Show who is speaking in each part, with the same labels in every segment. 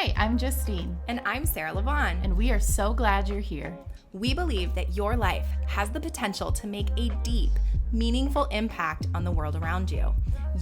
Speaker 1: Hi, I'm Justine.
Speaker 2: And I'm Sarah Levon.
Speaker 1: And we are so glad you're here.
Speaker 2: We believe that your life has the potential to make a deep, meaningful impact on the world around you.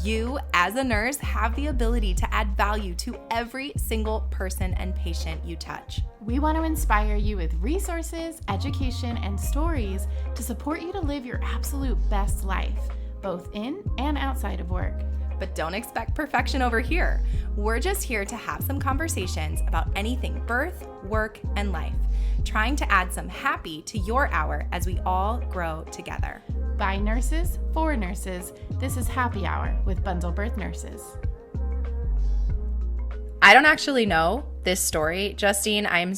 Speaker 2: You, as a nurse, have the ability to add value to every single person and patient you touch.
Speaker 1: We want to inspire you with resources, education, and stories to support you to live your absolute best life, both in and outside of work.
Speaker 2: But don't expect perfection over here. We're just here to have some conversations about anything birth, work, and life, trying to add some happy to your hour as we all grow together.
Speaker 1: By nurses, for nurses, this is Happy Hour with Bundle Birth Nurses.
Speaker 2: I don't actually know this story, Justine. I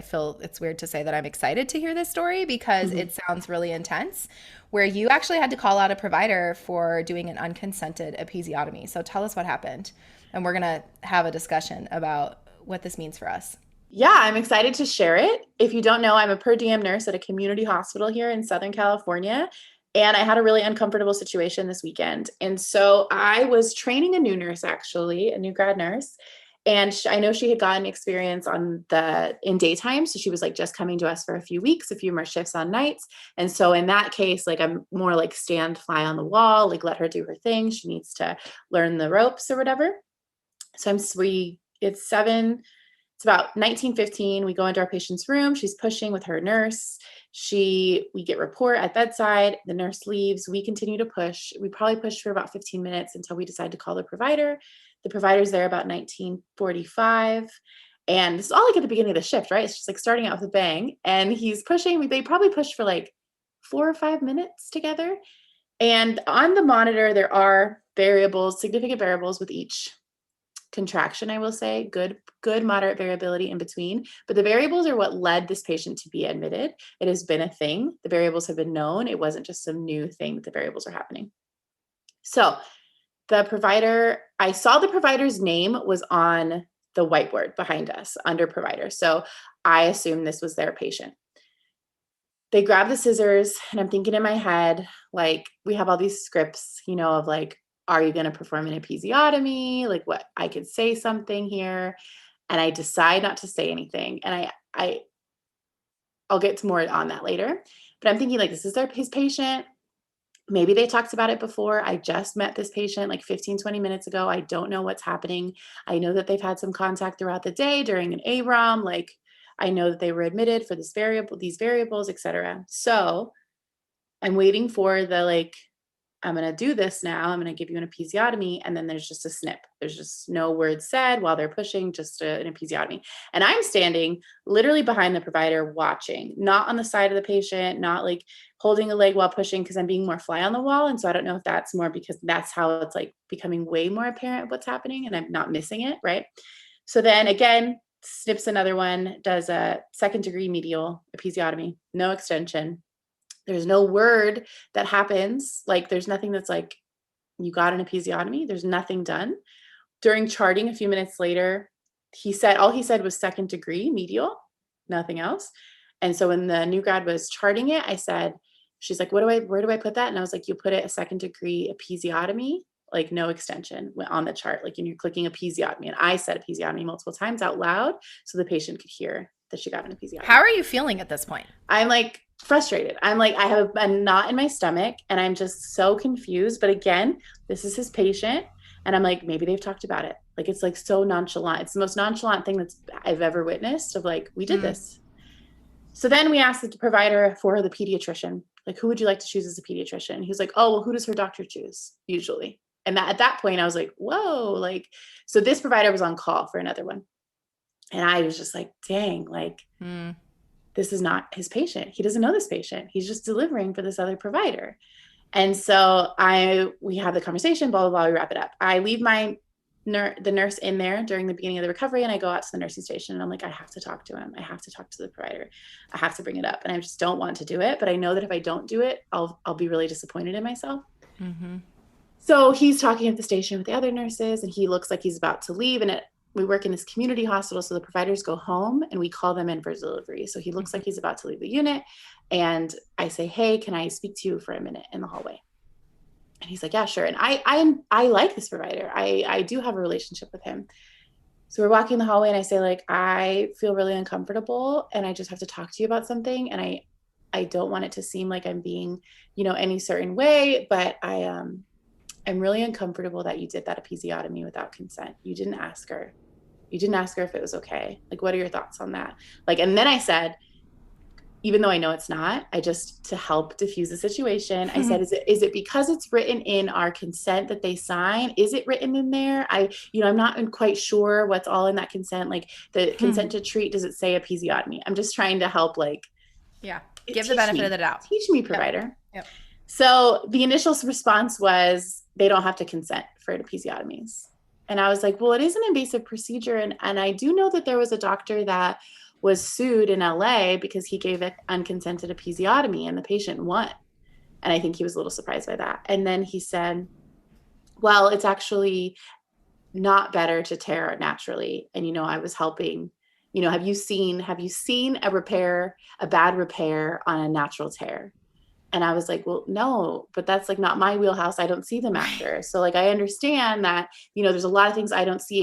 Speaker 2: feel it's weird to say that I'm excited to hear this story because it sounds really intense, where you actually had to call out a provider for doing an unconsented episiotomy. So tell us what happened, and we're going to have a discussion about what this means for us.
Speaker 3: Yeah, I'm excited to share it. If you don't know, I'm a per diem nurse at a community hospital here in Southern California, and I had a really uncomfortable situation this weekend. And so I was training a new nurse, actually, a new grad nurse, and I know she had gotten experience in daytime. So she was like just coming to us for a few weeks, a few more shifts on nights. And so in that case, like I'm more like stand fly on the wall, like let her do her thing. She needs to learn the ropes or whatever. So it's about 19:15. We go into our patient's room. She's pushing with her nurse. We get report at bedside. The nurse leaves. We continue to push. We probably pushed for about 15 minutes until we decide to call the provider. The provider's there about 19:45. And this is all like at the beginning of the shift, right? It's just like starting out with a bang. And he's pushing. They probably pushed for like 4 or 5 minutes together. And on the monitor, there are significant variables with each contraction, I will say, good, moderate variability in between. But the variables are what led this patient to be admitted. It has been a thing. The variables have been known. It wasn't just some new thing that the variables are happening. So I saw the provider's name was on the whiteboard behind us under provider. So I assumed this was their patient. They grab the scissors, and I'm thinking in my head, like, we have all these scripts, of like, are you going to perform an episiotomy? Like, what? I could say something here. And I decide not to say anything. And I'll get to more on that later. But I'm thinking, like, this is his patient. Maybe they talked about it before. I just met this patient like 15, 20 minutes ago. I don't know what's happening. I know that they've had some contact throughout the day during an AROM. Like, I know that they were admitted for these variables, et cetera. So I'm waiting for I'm going to do this now. I'm going to give you an episiotomy. And then there's just a snip. There's just no words said while they're pushing, just an episiotomy. And I'm standing literally behind the provider watching, not on the side of the patient, not like holding a leg while pushing, because I'm being more fly on the wall. And so I don't know if that's more because that's how it's like becoming way more apparent what's happening and I'm not missing it. Right. So then again, snips another one, does a 2nd degree medial episiotomy, no extension. There's no word that happens. Like, there's nothing that's like, you got an episiotomy. There's nothing done. During charting a few minutes later, all he said was 2nd degree medial, nothing else. And so when the new grad was charting it, she's like, where do I put that? And I was like, you put it a 2nd degree episiotomy, like no extension on the chart, like, and you're clicking episiotomy. And I said episiotomy multiple times out loud so the patient could hear that she got an episiotomy.
Speaker 2: How are you feeling at this point?
Speaker 3: I'm like frustrated. I'm like, I have a knot in my stomach and I'm just so confused. But again, this is his patient. And I'm like, maybe they've talked about it. Like, it's like so nonchalant. It's the most nonchalant thing I've ever witnessed of like, we did this. So then we asked the provider for the pediatrician, like, who would you like to choose as a pediatrician? He was like, oh, well, who does her doctor choose usually? And at that point I was like, whoa, like, so this provider was on call for another one. And I was just like, dang, like, this is not his patient. He doesn't know this patient. He's just delivering for this other provider. And so we have the conversation, blah, blah, blah, we wrap it up. I leave the nurse in there during the beginning of the recovery, and I go out to the nursing station and I'm like, I have to talk to him. I have to talk to the provider. I have to bring it up. And I just don't want to do it. But I know that if I don't do it, I'll be really disappointed in myself. Mm-hmm. So he's talking at the station with the other nurses and he looks like he's about to leave. And we work in this community hospital, so the providers go home and we call them in for delivery. So he looks like he's about to leave the unit. And I say, hey, can I speak to you for a minute in the hallway? And he's like, yeah, sure. And I like this provider. I do have a relationship with him. So we're walking the hallway and I say like, I feel really uncomfortable and I just have to talk to you about something. And I don't want it to seem like I'm being, any certain way, but I'm really uncomfortable that you did that episiotomy without consent. You didn't ask her. You didn't ask her if it was okay. Like, what are your thoughts on that? Like, and then I said, even though I know it's not, I just, to help diffuse the situation, I said, is it because it's written in our consent that they sign? Is it written in there? I'm not quite sure what's all in that consent. Like the consent to treat, does it say episiotomy? I'm just trying to help, like,
Speaker 2: yeah, give the benefit of the doubt.
Speaker 3: Teach me, provider.
Speaker 2: Yep.
Speaker 3: So the initial response was, they don't have to consent for episiotomies. And I was like, well, it is an invasive procedure. And I do know that there was a doctor that was sued in LA because he gave an unconsented episiotomy and the patient won. And I think he was a little surprised by that. And then he said, well, it's actually not better to tear naturally. And, I was helping, have you seen a bad repair on a natural tear? And I was like, well, no, but that's like not my wheelhouse. I don't see them after. So like, I understand that, there's a lot of things I don't see.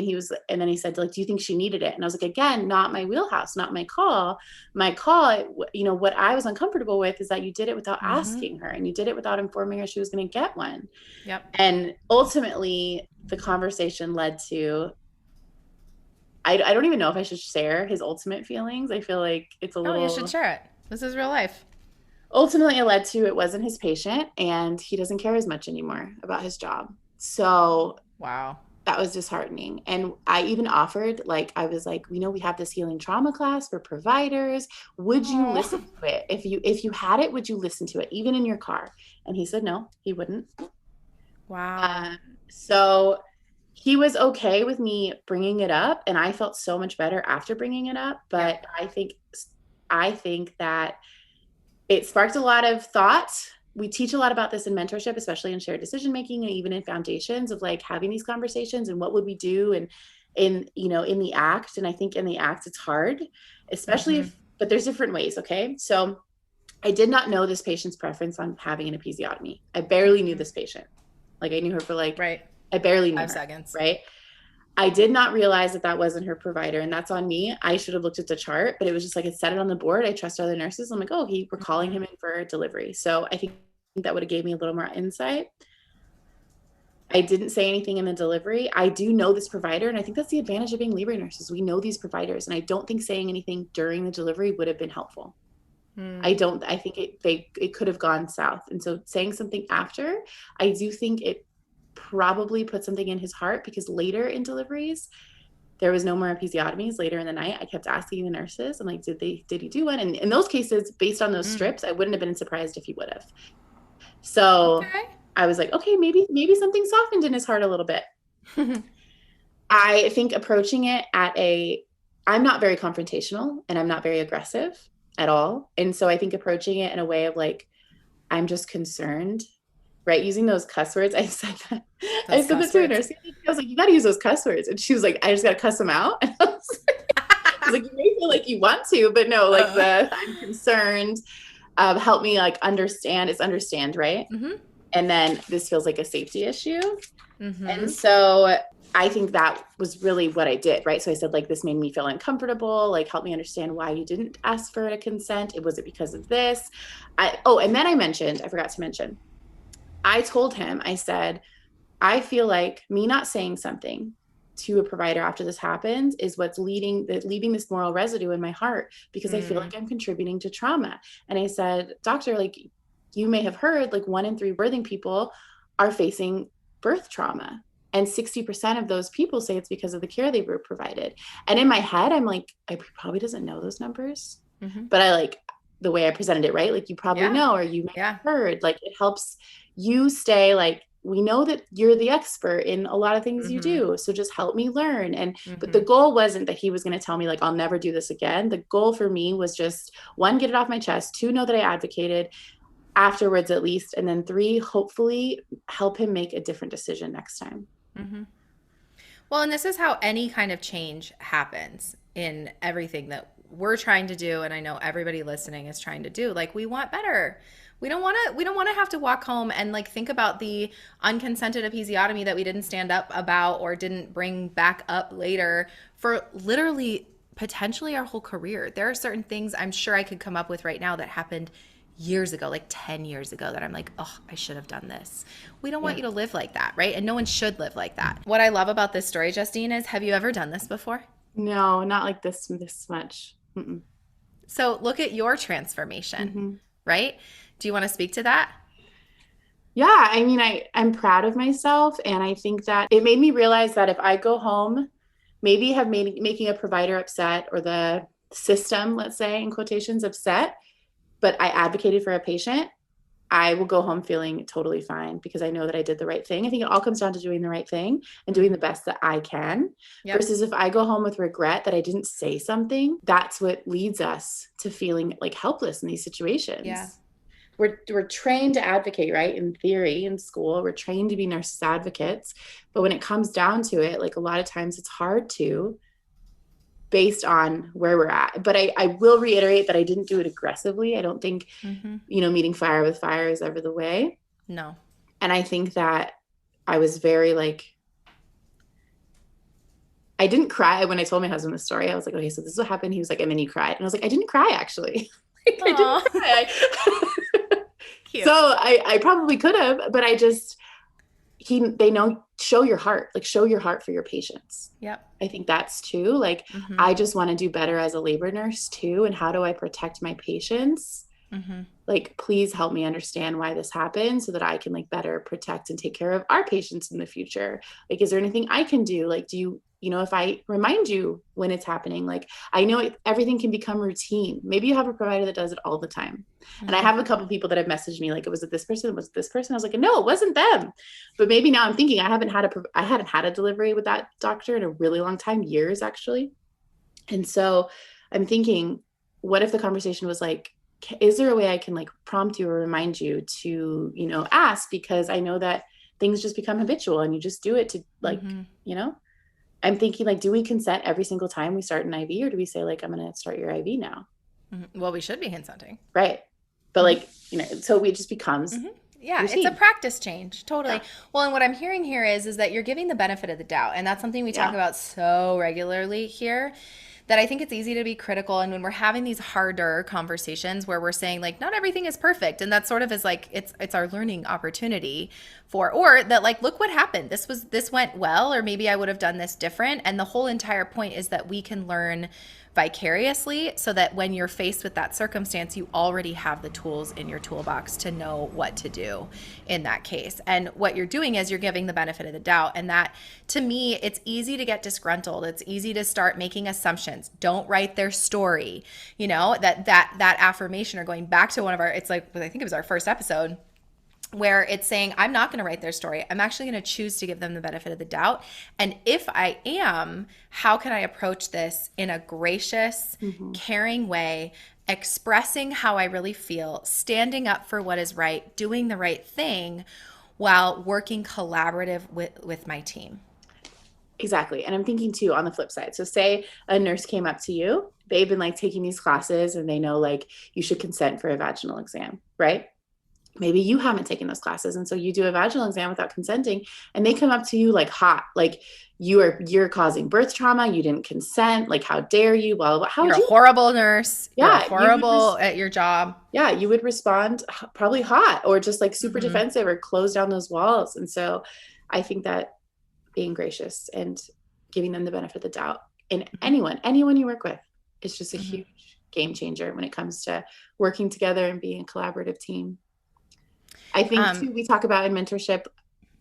Speaker 3: And then he said, like, do you think she needed it? And I was like, again, not my wheelhouse, not my call. My call, what I was uncomfortable with is that you did it without asking her and you did it without informing her she was going to get one.
Speaker 2: Yep.
Speaker 3: And ultimately the conversation led to, I don't even know if I should share his ultimate feelings. I feel like it's a little.
Speaker 2: Oh, you should share it. This is real life.
Speaker 3: Ultimately, it led to, it wasn't his patient and he doesn't care as much anymore about his job. So
Speaker 2: wow,
Speaker 3: that was disheartening. And I even offered, like, I was like, we have this healing trauma class for providers. Would you listen to it? If you had it, would you listen to it, even in your car? And he said, no, he wouldn't.
Speaker 2: Wow.
Speaker 3: So he was okay with me bringing it up. And I felt so much better after bringing it up. But I think that it sparked a lot of thoughts. We teach a lot about this in mentorship, especially in shared decision-making and even in foundations, of like having these conversations and what would we do and in the act. And I think in the act, it's hard, especially but there's different ways. Okay. So I did not know this patient's preference on having an episiotomy. I barely knew this patient. Like I knew her for like, I barely knew
Speaker 2: 5
Speaker 3: her,
Speaker 2: seconds.
Speaker 3: right? I did not realize that wasn't her provider, and that's on me. I should have looked at the chart, but it was just like, it said it on the board. I trust other nurses. I'm like, oh, we're calling him in for delivery. So I think that would have gave me a little more insight. I didn't say anything in the delivery. I do know this provider, and I think that's the advantage of being Libre nurses. We know these providers, and I don't think saying anything during the delivery would have been helpful. I think it could have gone south. And so saying something after, I do think it probably put something in his heart, because later in deliveries, there was no more episiotomies. Later in the night, I kept asking the nurses, I'm like, did he do one? And in those cases, based on those strips, I wouldn't have been surprised if he would have. So I was like, okay, maybe something softened in his heart a little bit. I think approaching it I'm not very confrontational and I'm not very aggressive at all. And so I think approaching it in a way of like, I'm just concerned, right? Using those cuss words. I said that to a nurse. I was like, you got to use those cuss words. And she was like, I just got to cuss them out. And I was like, you may feel like you want to, but no, like I'm concerned. Help me like understand. It's understand, right? And then this feels like a safety issue. And so I think that was really what I did, right? So I said, like, this made me feel uncomfortable. Like, help me understand why you didn't ask for a consent. Was it because of this? And then I forgot to mention, I told him, I said, I feel like me not saying something to a provider after this happens is what's leaving this moral residue in my heart, because I feel like I'm contributing to trauma. And I said, doctor, like, you may have heard, like 1 in 3 birthing people are facing birth trauma. And 60% of those people say it's because of the care they were provided. And in my head, I'm like, I probably doesn't know those numbers, but I like the way I presented it, right? Like, you probably know, or you may have heard, like, it helps you stay like, we know that you're the expert in a lot of things you do. So just help me learn. And, but the goal wasn't that he was going to tell me like, I'll never do this again. The goal for me was just 1, get it off my chest, 2, know that I advocated afterwards at least. And then 3, hopefully help him make a different decision next time.
Speaker 2: Well, and this is how any kind of change happens in everything that we're trying to do. And I know everybody listening is trying to do. Like, we want better. We don't want to have to walk home and like think about the unconsented episiotomy that we didn't stand up about or didn't bring back up later for literally potentially our whole career. There are certain things I'm sure I could come up with right now that happened years ago, like 10 years ago, that I'm like, oh, I should have done this. We don't want you to live like that, right? And no one should live like that. What I love about this story, Justine, is have you ever done this before?
Speaker 3: No, not like this much. Mm-mm.
Speaker 2: So look at your transformation, right? Do you want to speak to that?
Speaker 3: Yeah, I mean, I'm proud of myself, and I think that it made me realize that if I go home, maybe making a provider upset or the system, let's say in quotations, upset, but I advocated for a patient, I will go home feeling totally fine because I know that I did the right thing. I think it all comes down to doing the right thing and doing the best that I can. Yep. Versus if I go home with regret that I didn't say something, that's what leads us to feeling like helpless in these situations.
Speaker 2: Yeah.
Speaker 3: We're trained to advocate, right? In theory, in school, we're trained to be nurses advocates. But when it comes down to it, like a lot of times it's hard to, based on where we're at. But I will reiterate that I didn't do it aggressively. I don't think, meeting fire with fire is ever the way.
Speaker 2: No.
Speaker 3: And I think that I was very like, I didn't cry when I told my husband the story. I was like, okay, so this is what happened. He was like, and then you cried. And I was like, I didn't cry actually. Like, I didn't cry.
Speaker 2: Cute.
Speaker 3: So I probably could have, but they know, show your heart for your patients.
Speaker 2: Yep.
Speaker 3: I think that's too, like, I just want to do better as a labor nurse too. And how do I protect my patients? Like, please help me understand why this happened so that I can like better protect and take care of our patients in the future. Like, is there anything I can do? Like, do you, if I remind you when it's happening, like, I know everything can become routine. Maybe you have a provider that does it all the time. And I have a couple people that have messaged me, like, was it this person? Was it this person? I was like, no, it wasn't them. But maybe now I'm thinking I hadn't had a delivery with that doctor in a really long time, years actually. And so I'm thinking, what if the conversation was like, is there a way I can like prompt you or remind you to, ask? Because I know that things just become habitual and you just do it to like, I'm thinking like, do we consent every single time we start an IV, or do we say like, I'm going to start your IV now?
Speaker 2: Well, we should be consenting.
Speaker 3: Right. But like, so it just becomes.
Speaker 2: Yeah, routine. It's a practice change. Totally. Yeah. Well, and what I'm hearing here is that you're giving the benefit of the doubt. And that's something we talk about so regularly here, that I think it's easy to be critical. And when we're having these harder conversations where we're saying like, not everything is perfect. And that sort of is like, it's our learning opportunity or that like, look what happened. This went well, or maybe I would have done this different. And the whole entire point is that we can learn vicariously, so that when you're faced with that circumstance, you already have the tools in your toolbox to know what to do in that case. And what you're doing is you're giving the benefit of the doubt. And that, to me, it's easy to get disgruntled. It's easy to start making assumptions. Don't write their story. That affirmation, or going back to it's like, I think it was our first episode, where it's saying, I'm not going to write their story. I'm actually going to choose to give them the benefit of the doubt. And if I am, how can I approach this in a gracious, caring way, expressing how I really feel, standing up for what is right, doing the right thing, while working collaborative with my team.
Speaker 3: Exactly. And I'm thinking too, on the flip side. So say a nurse came up to you, they've been like taking these classes and they know like you should consent for a vaginal exam, right? Maybe you haven't taken those classes. And so you do a vaginal exam without consenting, and they come up to you like hot, like you're causing birth trauma. You didn't consent. Like, how dare you? Well,
Speaker 2: you're a horrible nurse.
Speaker 3: Yeah.
Speaker 2: You're horrible at your job.
Speaker 3: Yeah. You would respond probably hot, or just like super defensive, or close down those walls. And so I think that being gracious and giving them the benefit of the doubt, and anyone you work with, is just a huge game changer when it comes to working together and being a collaborative team. I think too, we talk about in mentorship,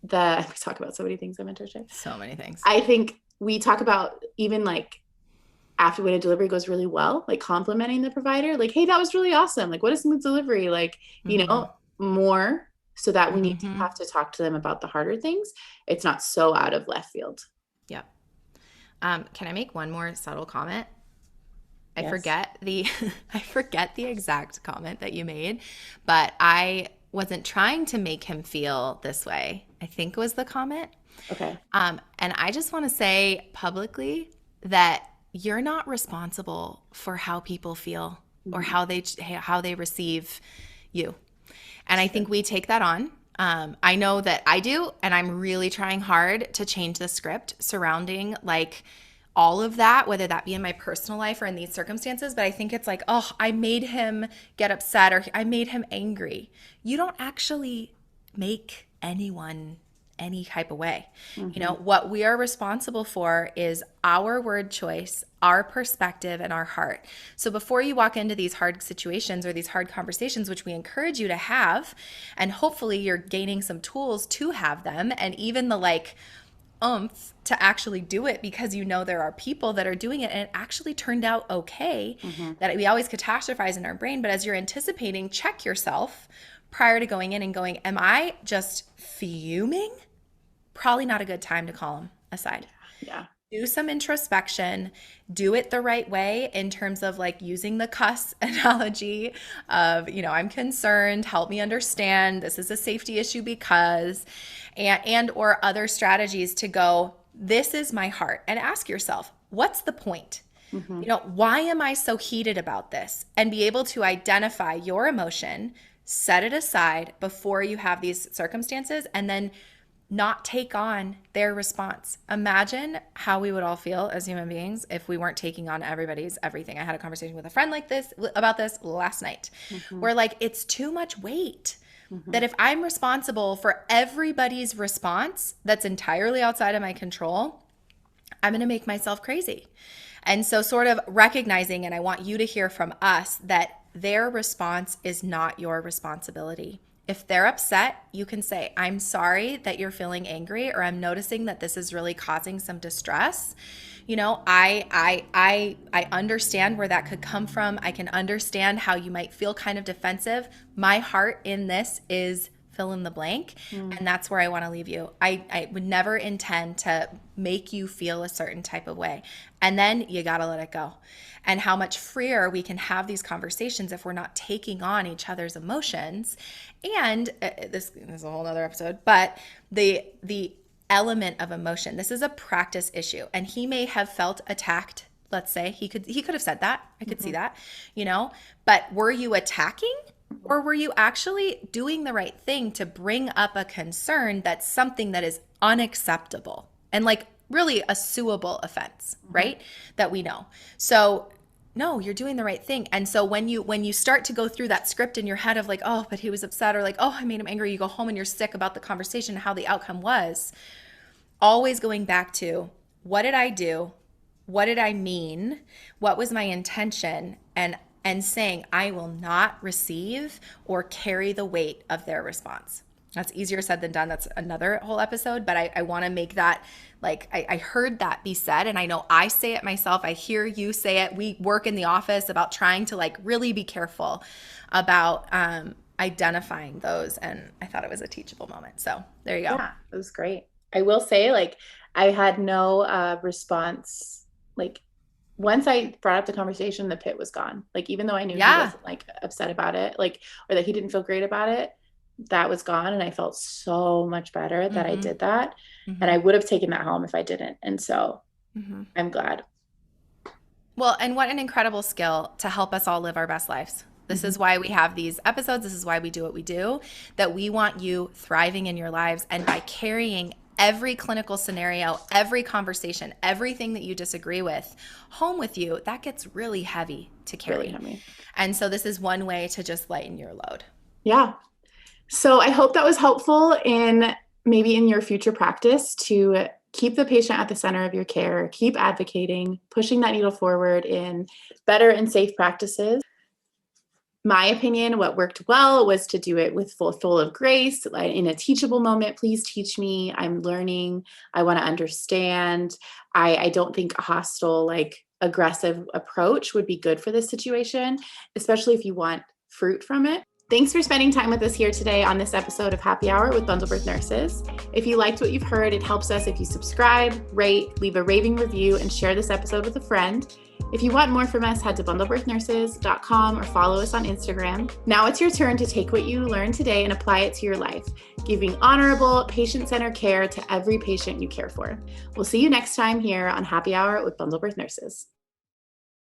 Speaker 3: we talk about so many things in mentorship.
Speaker 2: So many things.
Speaker 3: I think we talk about even like after, when a delivery goes really well, like complimenting the provider, like, hey, that was really awesome. Like, what a smooth delivery, like, more, so that when you do have to talk to them about the harder things, it's not so out of left field.
Speaker 2: Yeah. Can I make one more subtle comment? I
Speaker 3: Yes.
Speaker 2: forget the exact comment that you made, but I wasn't trying to make him feel this way, I think was the comment.
Speaker 3: Okay.
Speaker 2: And I just want to say publicly that you're not responsible for how people feel or how they receive you. And I think we take that on. I know that I do, and I'm really trying hard to change the script surrounding like all of that, whether that be in my personal life or in these circumstances. But I think it's like, oh, I made him get upset or I made him angry. You don't actually make anyone any type of way. You know, what we are responsible for is our word choice, our perspective, and our heart. So before you walk into these hard situations or these hard conversations, which we encourage you to have, and hopefully you're gaining some tools to have them, and even the like oomph to actually do it, because you know there are people that are doing it and it actually turned out okay, that we always catastrophize in our brain. But as you're anticipating, check yourself prior to going in and going, am I just fuming? Probably not a good time to call them aside.
Speaker 3: Yeah.
Speaker 2: Do some introspection, do it the right way in terms of like using the CUS analogy of, you know, I'm concerned, help me understand, this is a safety issue because, and or other strategies to go, this is my heart, and ask yourself, what's the point? You know, why am I so heated about this? And be able to identify your emotion, set it aside before you have these circumstances, and then not take on their response. Imagine how we would all feel as human beings if we weren't taking on everybody's everything. I had a conversation with a friend like this about this last night, where like it's too much weight. That if I'm responsible for everybody's response that's entirely outside of my control, I'm going to make myself crazy. And so sort of recognizing, and I want you to hear from us, that their response is not your responsibility. If they're upset, you can say, I'm sorry that you're feeling angry, or I'm noticing that this is really causing some distress. You know, I understand where that could come from. I can understand how you might feel kind of defensive. My heart in this is fill in the blank. And that's where I want to leave you. I would never intend to make you feel a certain type of way. And then you got to let it go. And how much freer we can have these conversations if we're not taking on each other's emotions. And this is a whole other episode, but the element of emotion, this is a practice issue. And he may have felt attacked. Let's say he could have said that. I could see that, you know, but were you attacking? Or were you actually doing the right thing to bring up a concern that's something that is unacceptable and like really a suable offense, right? That we know. So no, you're doing the right thing. And so when you start to go through that script in your head of like, oh, but he was upset, or like, oh, I made him angry, you go home and you're sick about the conversation, how the outcome was, always going back to, what did I do? What did I mean? What was my intention? And saying, I will not receive or carry the weight of their response. That's easier said than done. That's another whole episode, but I want to make that, like, I heard that be said, and I know I say it myself. I hear you say it. We work in the office about trying to like really be careful about identifying those, and I thought it was a teachable moment. So there you go.
Speaker 3: Yeah, it was great. I will say, like, I had no response, like, once I brought up the conversation, the pit was gone. Like, even though I knew he wasn't like upset about it, like, or that he didn't feel great about it, that was gone. And I felt so much better that I did that. And I would have taken that home if I didn't. And so I'm glad.
Speaker 2: Well, and what an incredible skill to help us all live our best lives. This is why we have these episodes. This is why we do what we do, that we want you thriving in your lives. And by carrying every clinical scenario, every conversation, everything that you disagree with home with you, that gets really heavy to carry.
Speaker 3: Really heavy.
Speaker 2: And so this is one way to just lighten your load.
Speaker 3: Yeah. So I hope that was helpful in maybe in your future practice to keep the patient at the center of your care, keep advocating, pushing that needle forward in better and safe practices. My opinion, what worked well was to do it with full of grace, like in a teachable moment. Please teach me. I'm learning. I want to understand. I don't think a hostile, like aggressive approach would be good for this situation, especially if you want fruit from it. Thanks for spending time with us here today on this episode of Happy Hour with Bundle Birth Nurses. If you liked what you've heard, it helps us if you subscribe, rate, leave a raving review, and share this episode with a friend. If you want more from us, head to bundlebirthnurses.com or follow us on Instagram. Now it's your turn to take what you learned today and apply it to your life, giving honorable, patient-centered care to every patient you care for. We'll see you next time here on Happy Hour with Bundle Birth Nurses.